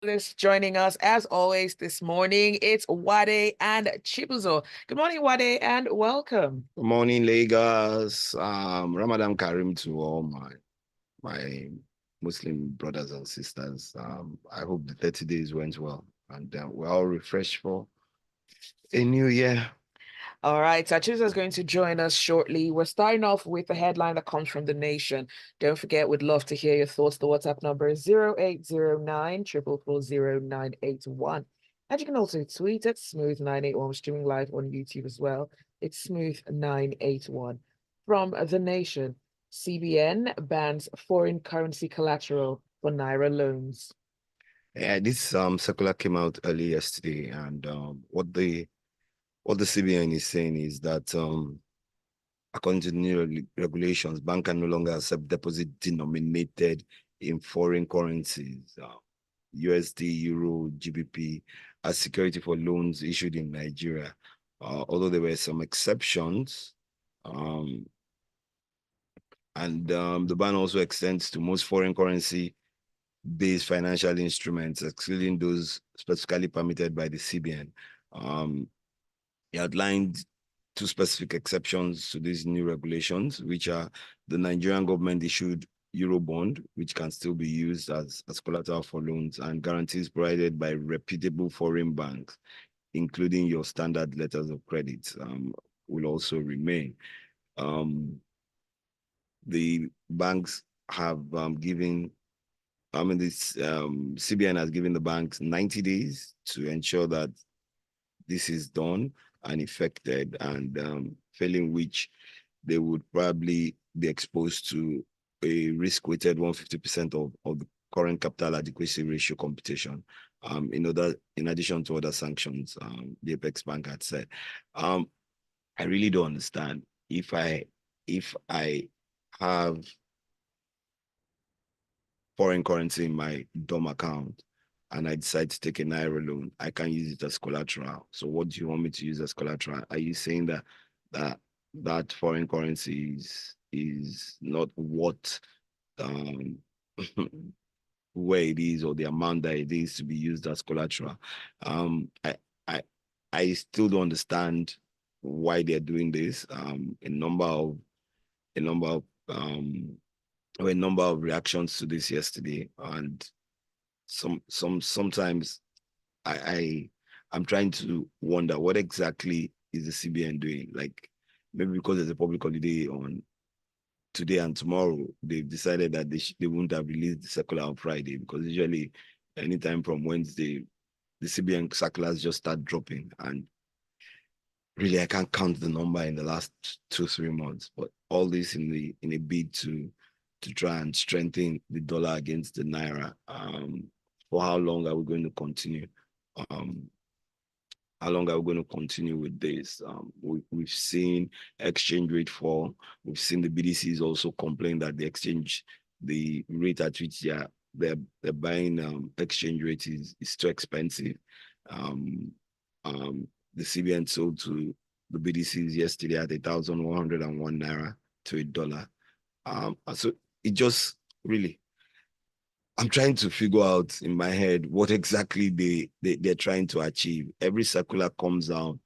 Joining us as always this morning. It's Uade and Chibuzor. Good morning, Uade, and welcome. Good morning, Lagos. Ramadan Karim to all my Muslim brothers and sisters. I hope the 30 days went well and we're all refreshed for a new year. All right, so Chibuzor is going to join us shortly. We're starting off with a headline that comes from The Nation. Don't forget, we'd love to hear your thoughts. The WhatsApp number is 0809 4440981. And you can also tweet at Smooth981. We're streaming live on YouTube as well. It's Smooth981. From The Nation, CBN bans foreign currency collateral for Naira loans. Yeah, this circular came out early yesterday, and what the CBN is saying is that according to the new regulations, bank can no longer accept deposit denominated in foreign currencies, USD, Euro, GBP, as security for loans issued in Nigeria. Although there were some exceptions, the ban also extends to most foreign currency-based financial instruments, excluding those specifically permitted by the CBN. He outlined two specific exceptions to these new regulations, which are the Nigerian government issued Eurobond, which can still be used as collateral for loans, and guarantees provided by reputable foreign banks, including your standard letters of credit, will also remain. The banks have given, this CBN has given the banks 90 days to ensure that this is done and effected, and failing which they would probably be exposed to a risk-weighted 150% of the current capital adequacy ratio computation, in addition to other sanctions the Apex Bank had said. I really don't understand. If I have foreign currency in my DOM account and I decide to take a Naira loan, I can use it as collateral. So what do you want me to use as collateral? Are you saying that foreign currency is not what where it is, or the amount that it is to be used as collateral? I still don't understand why they're doing this. A number of reactions to this yesterday, and sometimes I'm trying to wonder what exactly is the CBN doing. Like, maybe because there's a public holiday on today and tomorrow, they've decided that they wouldn't have released the circular on Friday, because usually anytime from Wednesday, the CBN circulars just start dropping. And really, I can't count the number in the last 2-3 months, but all this in a bid to try and strengthen the dollar against the Naira. For how long are we going to continue? How long are we going to continue with this? We've seen exchange rate fall. We've seen the BDCs also complain that the rate at which they're buying exchange rate is too expensive. The CBN sold to the BDCs yesterday at 1,101 Naira to $1. So it just really, I'm trying to figure out in my head what exactly they're trying to achieve. Every circular comes out,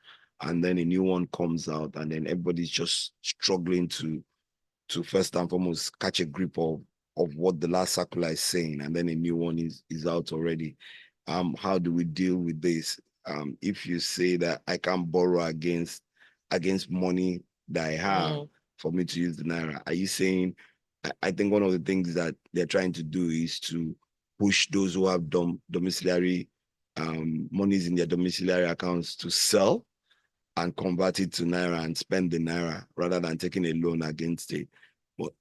and then a new one comes out, and then everybody's just struggling to first and foremost catch a grip of what the last circular is saying, and then a new one is out already. How do we deal with this? If you say that I can't borrow against money that I have for me to use the Naira, are you saying? I think one of the things that they're trying to do is to push those who have domiciliary monies in their domiciliary accounts to sell and convert it to Naira and spend the Naira rather than taking a loan against it. But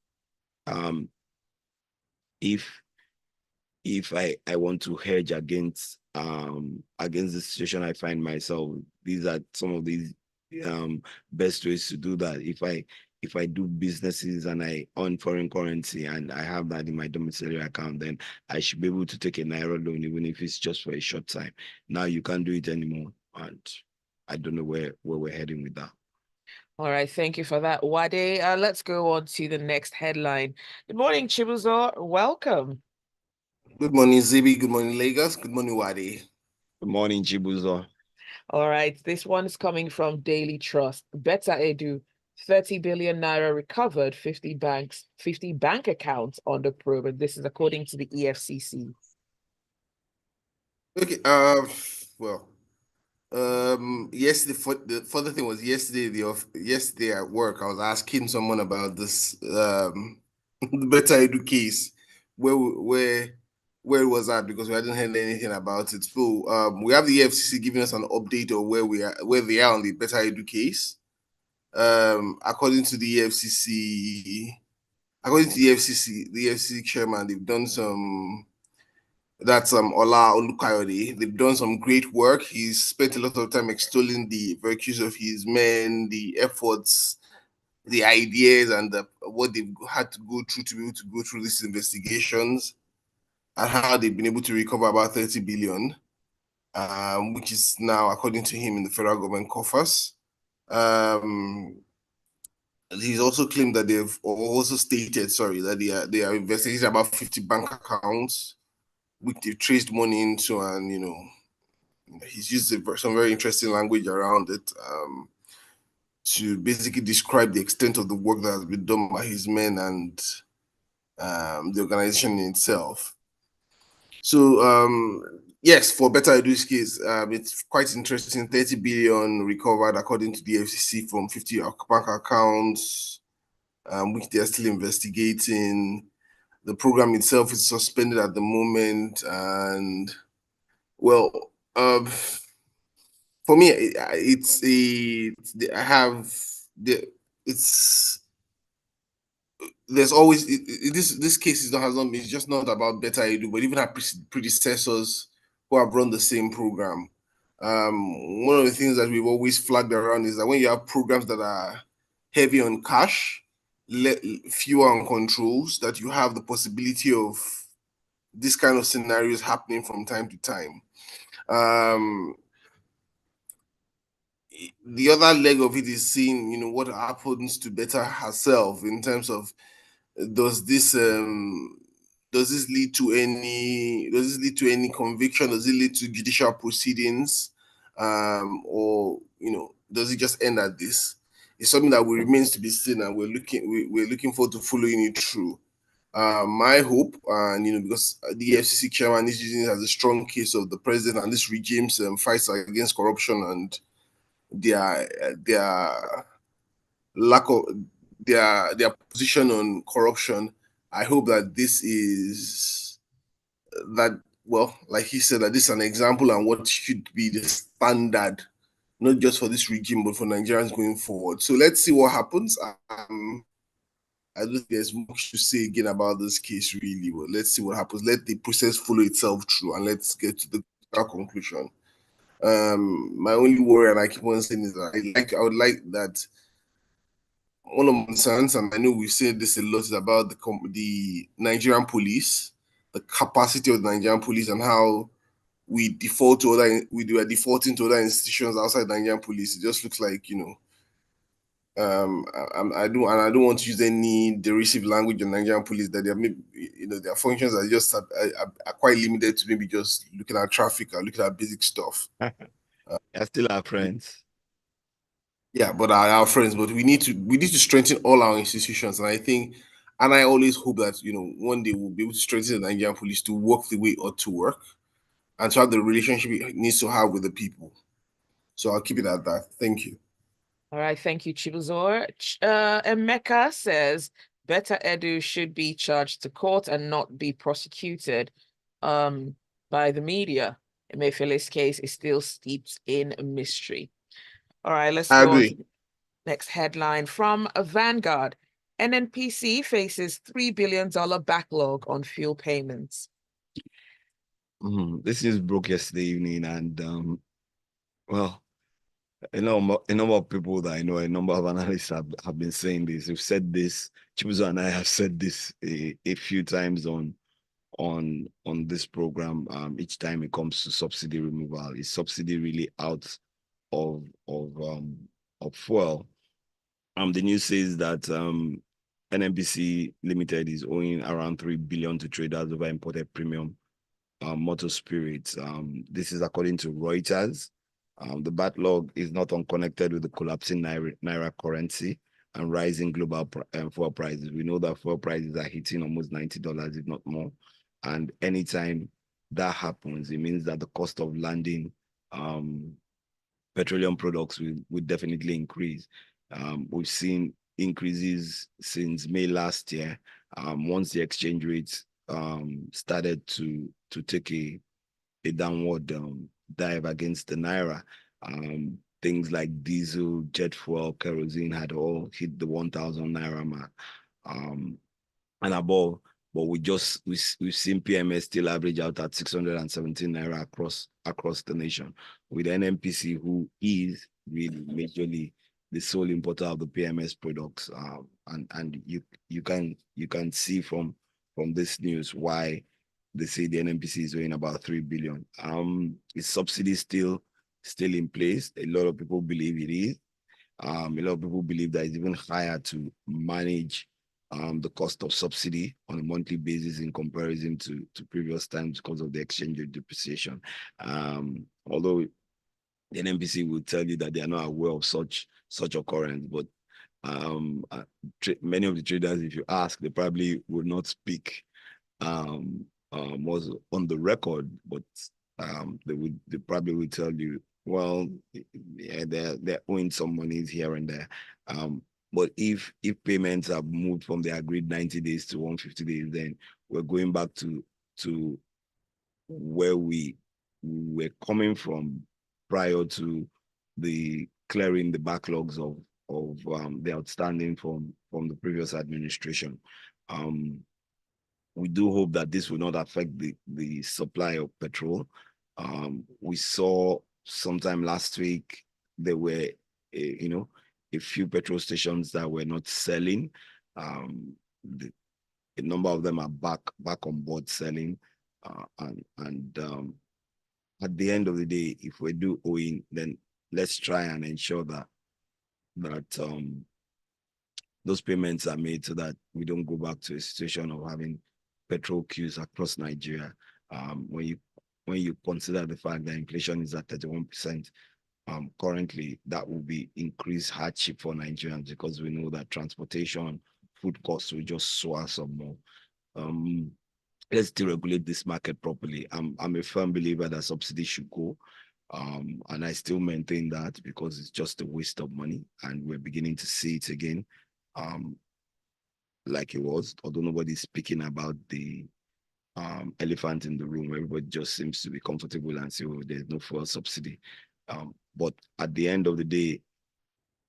if I want to hedge against the situation I find myself, these are some of these best ways to do that. If I do businesses and I earn foreign currency and I have that in my domiciliary account, then I should be able to take a Naira loan, even if it's just for a short time. Now you can't do it anymore, and I don't know where we're heading with that. All right, thank you for that, Uade. Let's go on to the next headline. Good morning, Chibuzor. Welcome. Good morning, Zibby. Good morning, Lagos. Good morning, Uade. Good morning, Chibuzor. All right, this one is coming from Daily Trust. Better Edu, 30 billion naira recovered, 50 bank accounts on the probe. And this is according to the EFCC. Okay. Well. Yesterday. The further thing was yesterday at work. I was asking someone about this. The Better Edu case, where it was at because we hadn't heard anything about it. So we have the EFCC giving us an update of where they are on the Better Edu case. According to the EFCC, the EFCC chairman, they've done some. That's Ola Olukayode. They've done some great work. He's spent a lot of time extolling the virtues of his men, the efforts, the ideas, and what they've had to go through to be able to go through these investigations, and how they've been able to recover about 30 billion, which is now, according to him, in the federal government coffers. He's also claimed that they've also stated, sorry, that they are investigating about 50 bank accounts which they've traced money into, and he's used some very interesting language around it, to basically describe the extent of the work that has been done by his men and the organization in itself. So yes, for Better Edu's case, it's quite interesting. 30 billion recovered according to the FCC from 50 bank accounts, which they are still investigating. The program itself is suspended at the moment, and well, for me, it's a I have the it's there's always this case is not has not been it's just not about Better Edu, but even our predecessors who have run the same program. One of the things that we've always flagged around is that when you have programs that are heavy on cash, fewer on controls, that you have the possibility of this kind of scenarios happening from time to time. The other leg of it is seeing, what happens to Better herself in terms of does this um does this lead to any conviction? Does it lead to judicial proceedings? Or does it just end at this? It's something that remains to be seen, and we're looking forward to following it through. My hope, and because the FCC chairman is using it as a strong case of the president and this regime's fights against corruption and their lack of their position on corruption. I hope that this is that well, like he said, that this is an example and what should be the standard, not just for this regime but for Nigerians going forward. So let's see what happens. I don't think there's much to say again about this case, really. But let's see what happens. Let the process follow itself through, and let's get to the conclusion. My only worry, and I keep on saying, is that I would like that one of my concerns, and I know we've said this a lot, is about the Nigerian police, the capacity of the Nigerian police, and how we are defaulting to other institutions outside Nigerian police. It just looks like I don't want to use any derisive language on Nigerian police, that their functions are just are quite limited to maybe just looking at traffic or looking at basic stuff. You're still our friends. Yeah, but our friends, but we need to strengthen all our institutions, and I always hope that one day we'll be able to strengthen the Nigerian police to work the way it ought to work, and to have the relationship it needs to have with the people. So I'll keep it at that. Thank you. All right, thank you, Chibuzor. Emeka says Better Edu should be charged to court and not be prosecuted by the media. Emefiele's case is still steeped in mystery. All right, let's I go on agree. to the next headline from Vanguard. NNPC faces $3 billion backlog on fuel payments. This news broke yesterday evening, and well, a number of people that I know, a number of analysts have been saying this. We've said this. Chibuzor and I have said this a few times on this program. Each time it comes to subsidy removal, is subsidy really out of fuel? The news says that NNPC Limited is owing around 3 billion to traders over imported premium motor spirits. This is according to Reuters. The backlog is not unconnected with the collapsing naira currency and rising global fuel prices. We know that fuel prices are hitting almost $90, if not more. And anytime that happens, it means that the cost of landing petroleum products will definitely increase. We've seen increases since May last year. Once the exchange rates started to take a downward dive against the naira, things like diesel, jet fuel, kerosene had all hit the 1,000 naira mark and above. But we've seen PMS still average out at 617 naira across the nation, with NNPC, who is really majorly the sole importer of the PMS products. And you can see from this news why they say the NNPC is owing about 3 billion. Is subsidy still in place? A lot of people believe it is. A lot of people believe that it's even higher to manage the cost of subsidy on a monthly basis in comparison to previous times because of the exchange rate depreciation. Although the NNPC will tell you that they are not aware of such occurrence, but many of the traders, if you ask, they probably would not speak was on the record, but they probably will tell you, well, yeah, they're owing some monies here and there. But if payments have moved from the agreed 90 days to 150 days, then we're going back to where we were coming from prior to the clearing the backlogs of the outstanding from the previous administration. We do hope that this will not affect the supply of petrol. We saw sometime last week there were a few petrol stations that were not selling. A number of them are back on board selling, and at the end of the day, if we do owing, then let's try and ensure that those payments are made so that we don't go back to a situation of having petrol queues across Nigeria. When you consider the fact that inflation is at 31%, currently that will be increased hardship for Nigerians, because we know that transportation, food costs will just soar some more. Let's deregulate this market properly. I'm a firm believer that subsidy should go. And I still maintain that, because it's just a waste of money, and we're beginning to see it again. Like it was, although nobody's speaking about the elephant in the room. Everybody just seems to be comfortable and say, oh, there's no fuel subsidy. But at the end of the day,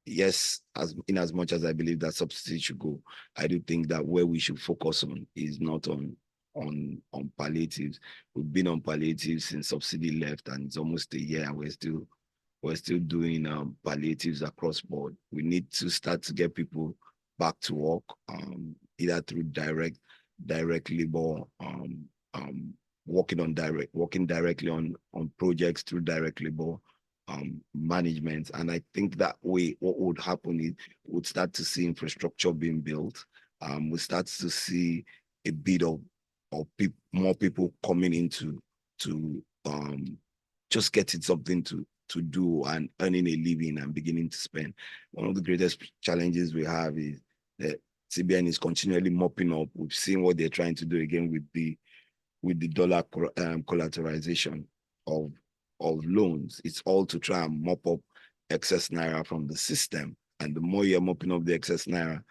yes, as much as I believe that subsidy should go, I do think that where we should focus on is not on palliatives. We've been on palliatives since subsidy left, and it's almost a year, and we're still doing palliatives across board. We need to start to get people back to work, either through direct labor, working directly on projects through direct labor management. And I think that way, what would happen is we'd start to see infrastructure being built. We start to see a bit of more people coming into just getting something to do and earning a living and beginning to spend. One of the greatest challenges we have is that CBN is continually mopping up. We've seen what they're trying to do again with the dollar collateralization of loans. It's all to try and mop up excess naira from the system. And the more you're mopping up the excess naira,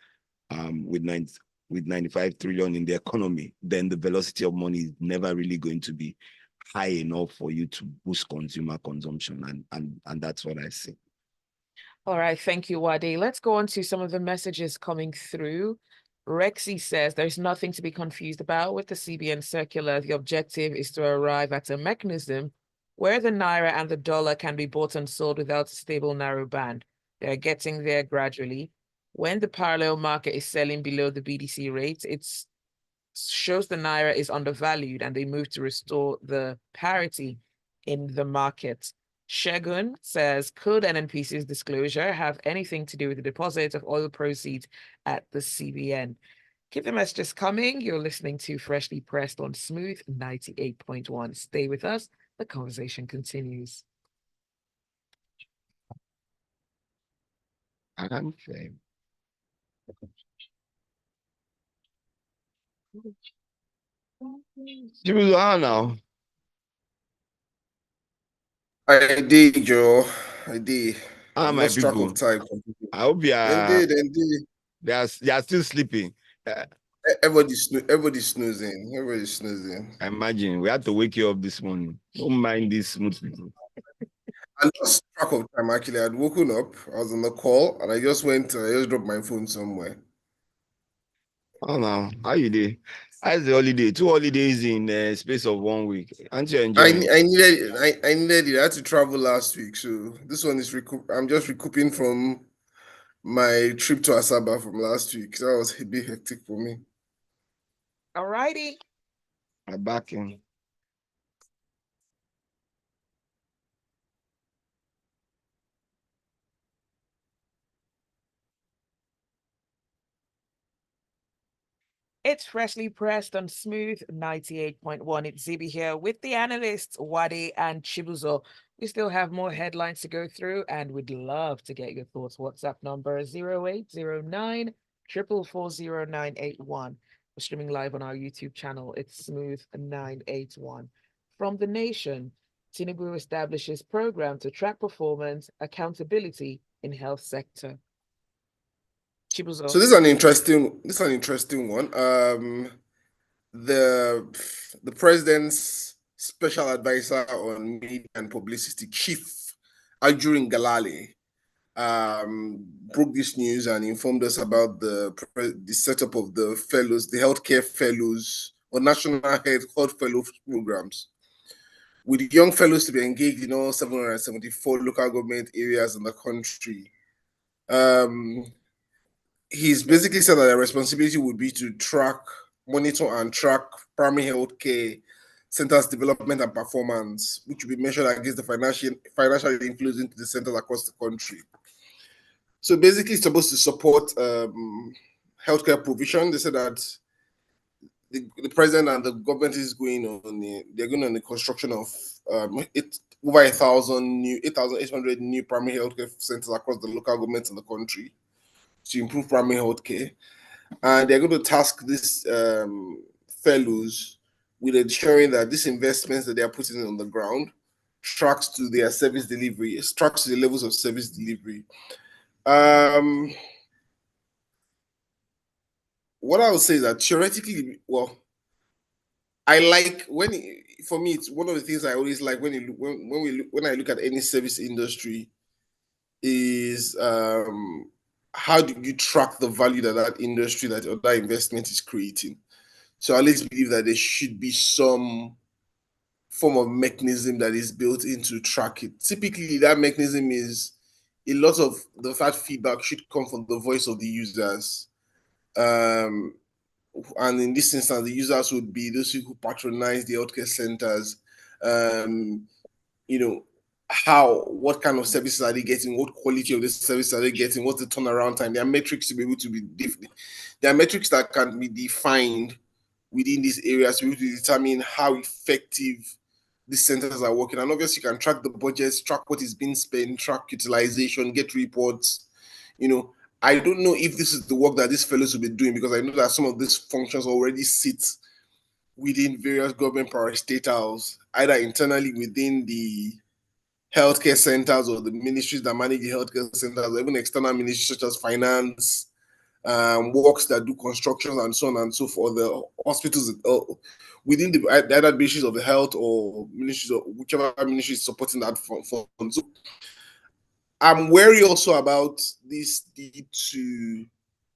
with 95 trillion in the economy, then the velocity of money is never really going to be high enough for you to boost consumer consumption. And that's what I see. All right, thank you, Uade. Let's go on to some of the messages coming through. Rexy says there's nothing to be confused about with the CBN circular. The objective is to arrive at a mechanism where the naira and the dollar can be bought and sold without a stable narrow band. They're getting there gradually. When the parallel market is selling below the BDC rates, it shows the naira is undervalued, and they move to restore the parity in the market. Shegun says, could NNPC's disclosure have anything to do with the deposit of oil proceeds at the CBN? Keep the messages coming. You're listening to Freshly Pressed on Smooth 98.1. Stay with us. The conversation continues. I'm fair. Chibuzor, how now? I did, Joe. I did. Ah, I've my lost track people. of time. I hope you are. Indeed, indeed. They are still sleeping. Everybody's snoozing. Everybody's snoozing. I imagine we had to wake you up this morning. Don't mind these smooth people. I lost track of time. Actually, I'd woken up. I was on the call, and I just dropped my phone somewhere. Oh no, how you did? How's the holiday? 2 holidays in space of 1 week. Aren't you enjoying it? I needed it. I had to travel last week, so this one is I'm just recouping from my trip to Asaba from last week. That was a bit hectic for me. All righty. I'm back in. It's Freshly Pressed on Smooth 98.1. It's Zibby here with the analysts, Uade and Chibuzor. We still have more headlines to go through, and we'd love to get your thoughts. WhatsApp number 0809 4440981. We're streaming live on our YouTube channel. It's Smooth 981. From the Nation, Tinubu establishes program to track performance, accountability in health sector. Chibuzor. So this is an interesting one. The president's special advisor on media and publicity, Chief Ajurin Galale, broke this news and informed us about the setup of the fellows, the healthcare fellows or national health fellows programs, with young fellows to be engaged in all 774 local government areas in the country. He's basically said that the responsibility would be to monitor and track primary health care centers' development and performance, which will be measured against the financial inflows into the centers across the country. So basically, it's supposed to support healthcare provision. They said that the president and the government is they're going on the construction of over 8,800 new primary healthcare centers across the local governments in the country to improve primary healthcare. And they're going to task these fellows with ensuring that these investments that they are putting on the ground tracks to their service delivery, tracks to the levels of service delivery. What I would say is that theoretically, well, I like for me, it's one of the things I always like when I look at any service industry is how do you track the value that industry, that investment is creating? So I always believe that there should be some form of mechanism that is built in to track it. Typically, that mechanism is a lot of that feedback should come from the voice of the users. And in this instance, the users would be those who patronize the healthcare centers. What kind of services are they getting? What quality of the service are they getting? What's the turnaround time? There are metrics to be able to be different. There are metrics that can be defined within these areas to be able to determine how effective these centers are working. And obviously, you can track the budgets, track what is being spent, track utilization, get reports. I don't know if this is the work that these fellows will be doing, because I know that some of these functions already sit within various government parastatals, either internally within the healthcare centers or the ministries that manage the healthcare centers, or even external ministries such as finance, works that do constructions and so on and so forth, the hospitals within the either ministries of the health or ministries of whichever ministry is supporting that fund. So I'm wary also about this need to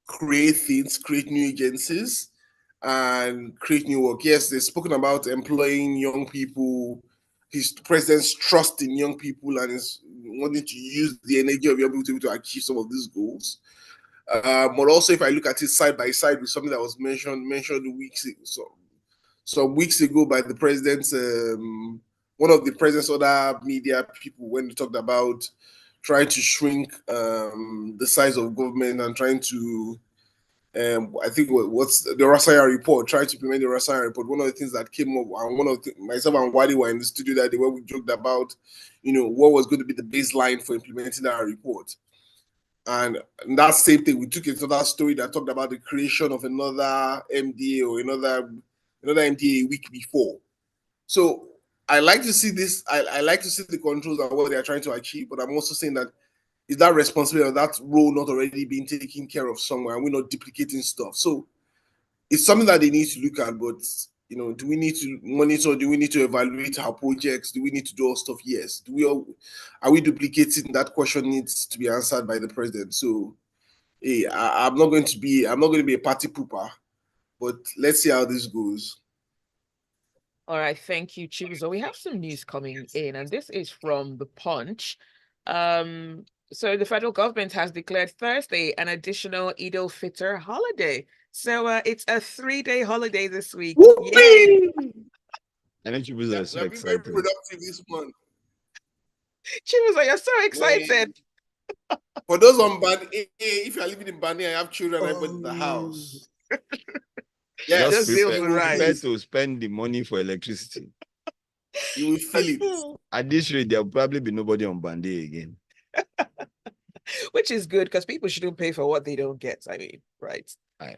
create new agencies and create new work. Yes, they've spoken about employing young people, his president's trust in young people, and is wanting to use the energy of young people to be able to achieve some of these goals. But also, if I look at it side by side with something that was mentioned some weeks ago by the president's one of the president's other media people when they talked about trying to shrink the size of government and trying to I think what's the Rasaya report, trying to implement the Rasaya report. One of the things that came up, and one of myself and Wadi were in the studio that day where we joked about, what was going to be the baseline for implementing that report. And that same thing, we took another story that talked about the creation of another MDA or another MDA a week before. So I like to see this. I like to see the controls and what they are trying to achieve, but I'm also saying that is that responsibility or that role not already being taken care of somewhere and we're not duplicating stuff? So it's something that they need to look at, but do we need to monitor? Do we need to evaluate our projects? Do we need to do all stuff? Yes. Are we duplicating? That question needs to be answered by the president. So hey, I'm not going to be a party pooper, but let's see how this goes. All right, thank you, Chibuzor. We have some news coming in, and this is from The Punch. So the federal government has declared Thursday an additional Eid al-Fitr holiday. So it's a 3-day holiday this week. Yay! I know Chibuzor is so I've been very excited. productive this month. Chibuzor, you're so excited. For those on band A, if you're living in Bani and you have children, everybody in the house. Yes, Just bills will prepare rise. to spend the money for electricity. You will feel it. At this rate, there'll probably be nobody on Band-Aid again. Which is good because people shouldn't pay for what they don't get. I mean, right? Yeah.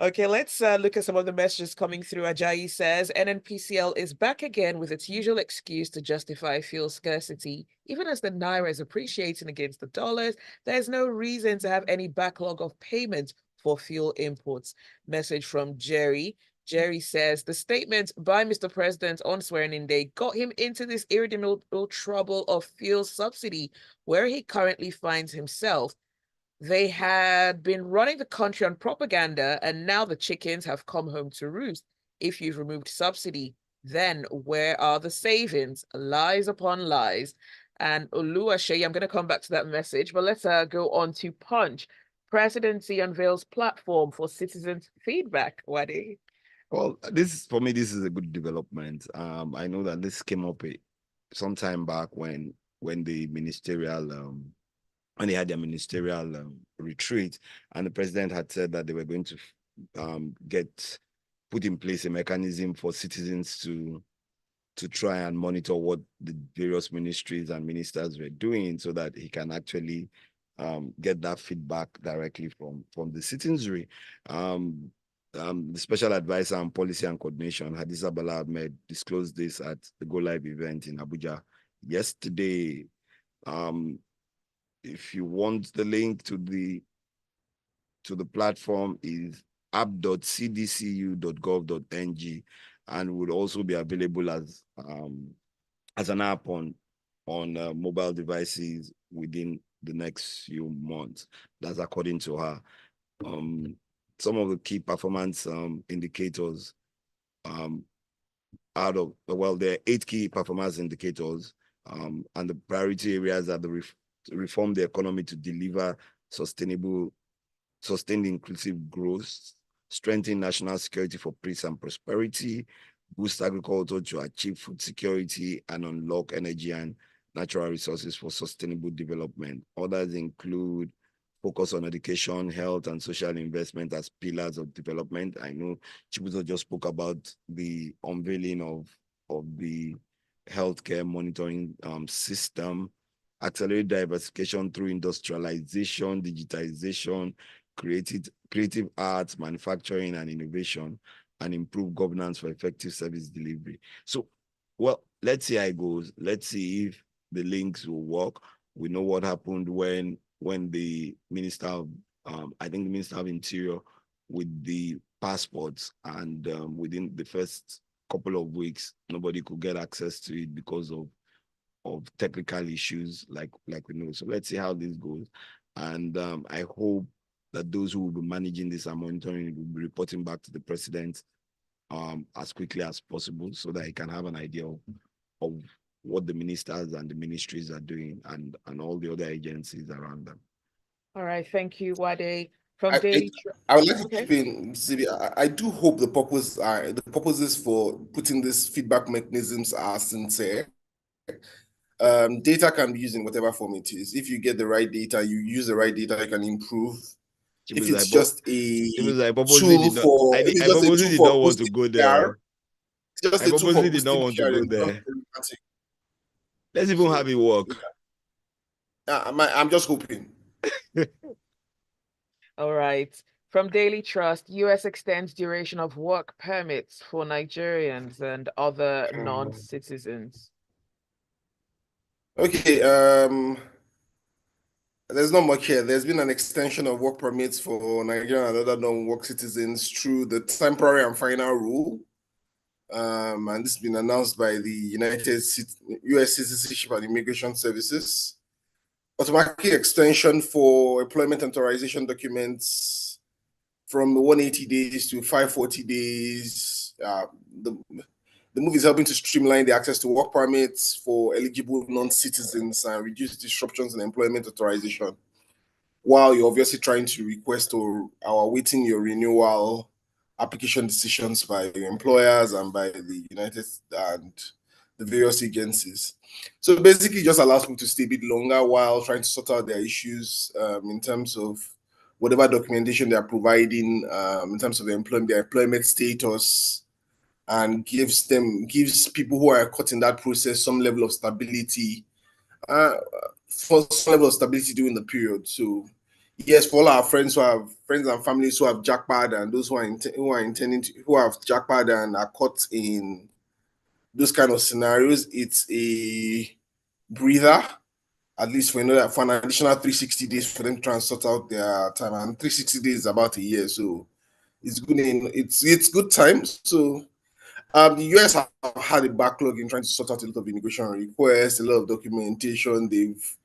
Okay, let's look at some of the messages coming through. Ajayi says NNPCL is back again with its usual excuse to justify fuel scarcity. Even as the naira is appreciating against the dollars, there's no reason to have any backlog of payments for fuel imports. Message from Jerry. Jerry says the statement by Mr. President on swearing-in day got him into this irredeemable trouble of fuel subsidy, where he currently finds himself. They had been running the country on propaganda, and now the chickens have come home to roost. If you've removed subsidy, then where are the savings? Lies upon lies. And Oluwaseyi, I'm going to come back to that message, but let's go on to Punch. Presidency unveils platform for citizens' feedback. Uade. Well, for me, this is a good development. I know that this came up some time back when the ministerial when they had their ministerial retreat, and the president had said that they were going to put in place a mechanism for citizens to try and monitor what the various ministries and ministers were doing, so that he can actually get that feedback directly from the citizenry. The special advisor on policy and coordination, Hadiza Bala Ahmed, disclosed this at the Go Live event in Abuja yesterday. If you want the link to the platform, is app.cdcu.gov.ng, and would also be available as an app on mobile devices within the next few months. That's according to her. Some of the key performance indicators there are 8 key performance indicators, and the priority areas are to reform the economy to deliver sustained inclusive growth, strengthen national security for peace and prosperity, boost agriculture to achieve food security, and unlock energy and natural resources for sustainable development. Others include focus on education, health, and social investment as pillars of development. I know Chibuzor just spoke about the unveiling of the healthcare monitoring system, accelerate diversification through industrialization, digitization, creative arts, manufacturing, and innovation, and improve governance for effective service delivery. So, well, let's see how it goes. Let's see if the links will work. We know what happened when the minister of, I think the minister of Interior, with the passports, and within the first couple of weeks, nobody could get access to it because of technical issues, like we know. So let's see how this goes, and I hope that those who will be managing this and monitoring it will be reporting back to the president as quickly as possible, so that he can have an idea of what the ministers and the ministries are doing, and all the other agencies around them. All right, thank you, Wade. From I, Daily I would like to Okay. chip in, Zibby. I do hope the purposes for putting these feedback mechanisms are sincere. Data can be used in whatever form it is. If you get the right data, you use the right data, you can improve. If it's just a I purposely tool did not. for, if it's I just a purposely tool did for not want to boosting go PR, there. it's just I a tool for purposely did not boosting want to PR go and not there. problematic. Let's even have it work. I'm just hoping. All right. From Daily Trust, US extends duration of work permits for Nigerians and other non-citizens. Okay, there's not much here. There's been an extension of work permits for Nigerian and other non-work citizens through the temporary and final rule. And this has been announced by the US Citizenship and Immigration Services. Automatic extension for employment authorization documents from 180 days to 540 days. The move is helping to streamline the access to work permits for eligible non-citizens and reduce disruptions in employment authorization, while you're obviously trying to request or are awaiting your renewal application decisions by your employers and by the United and the various agencies. So basically, just allows people to stay a bit longer while trying to sort out their issues in terms of whatever documentation they are providing in terms of their employment status, and gives people who are caught in that process some level of stability, for some level of stability during the period. So yes, for all our friends and families who have jackpot, and those who are intending to, who have jackpot and are caught in those kind of scenarios, it's a breather, at least for for an additional 360 days for them to try and sort out their time. And 360 days is about a year, so it's good. It's good time. So the US have had a backlog in trying to sort out a lot of immigration requests, a lot of documentation. They've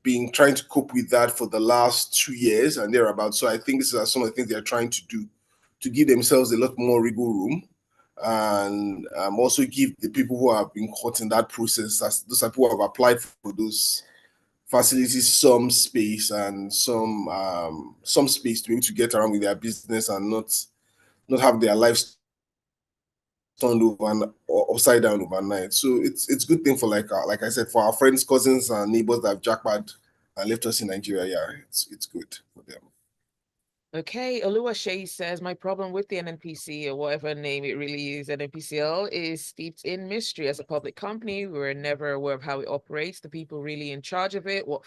been trying to cope with that for the last 2 years and thereabouts. So I think these are some of the things they're trying to do to give themselves a lot more wiggle room, and also give the people who have been caught in that process, as those people who have applied for those facilities, some space and some space to be able to get around with their business and not have their lives turned over and or upside down overnight. So it's good thing for like I said, for our friends, cousins, and neighbors that have jackpot and left us in Nigeria. Yeah, it's good for them. Okay, Oluwaseyi says, my problem with the NNPC, or whatever name it really is, NNPCL, is steeped in mystery. As a public company, we were never aware of how it operates, the people really in charge of it, what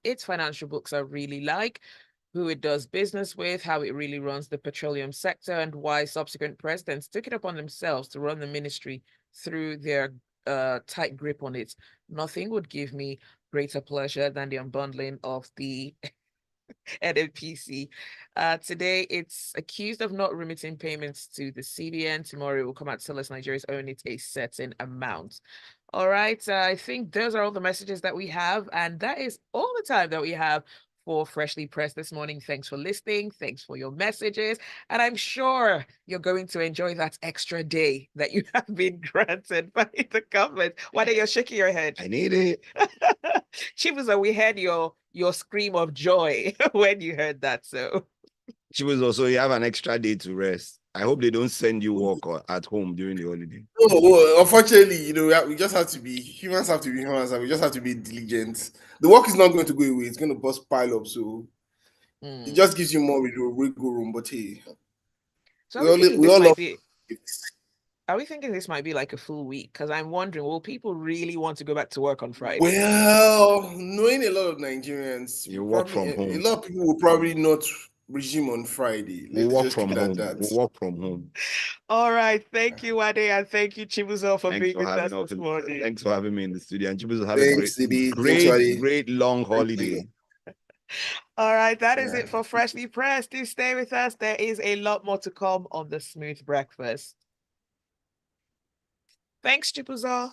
its financial books are really like, who it does business with, how it really runs the petroleum sector, and why subsequent presidents took it upon themselves to run the ministry through their tight grip on it. Nothing would give me greater pleasure than the unbundling of the NNPC. Today, it's accused of not remitting payments to the CBN. Tomorrow, it will come out to tell us Nigerians own it a certain amount. All right. I think those are all the messages that we have. And that is all the time that we have for Freshly Pressed this morning. Thanks for listening. Thanks for your messages. And I'm sure you're going to enjoy that extra day that you have been granted by the government. Why are you shaking your head? I need it. Chibuzor, we heard your scream of joy when you heard that. So Chibuzor, so you have an extra day to rest. I hope they don't send you work at home during the holiday. Oh, unfortunately, we just have to be humans, have to be humans, and we just have to be diligent. The work is not going to go away; it's going to bust pile up. So it just gives you more wiggle room. But hey, so we all love it. Are we thinking this might be like a full week? Because I'm wondering, will people really want to go back to work on Friday? Well, knowing a lot of Nigerians, you work from home. A lot of people will probably not resume on Friday. We'll work from home. We'll work from home. All right. Thank you, Uade, and thank you, Chibuzor, for being with us this morning. Thanks for having me in the studio. And Chibuzor, have a great long holiday. All right, that is it for Freshly Pressed. Do stay with us. There is a lot more to come on the Smooth Breakfast. Thanks, Chibuzor.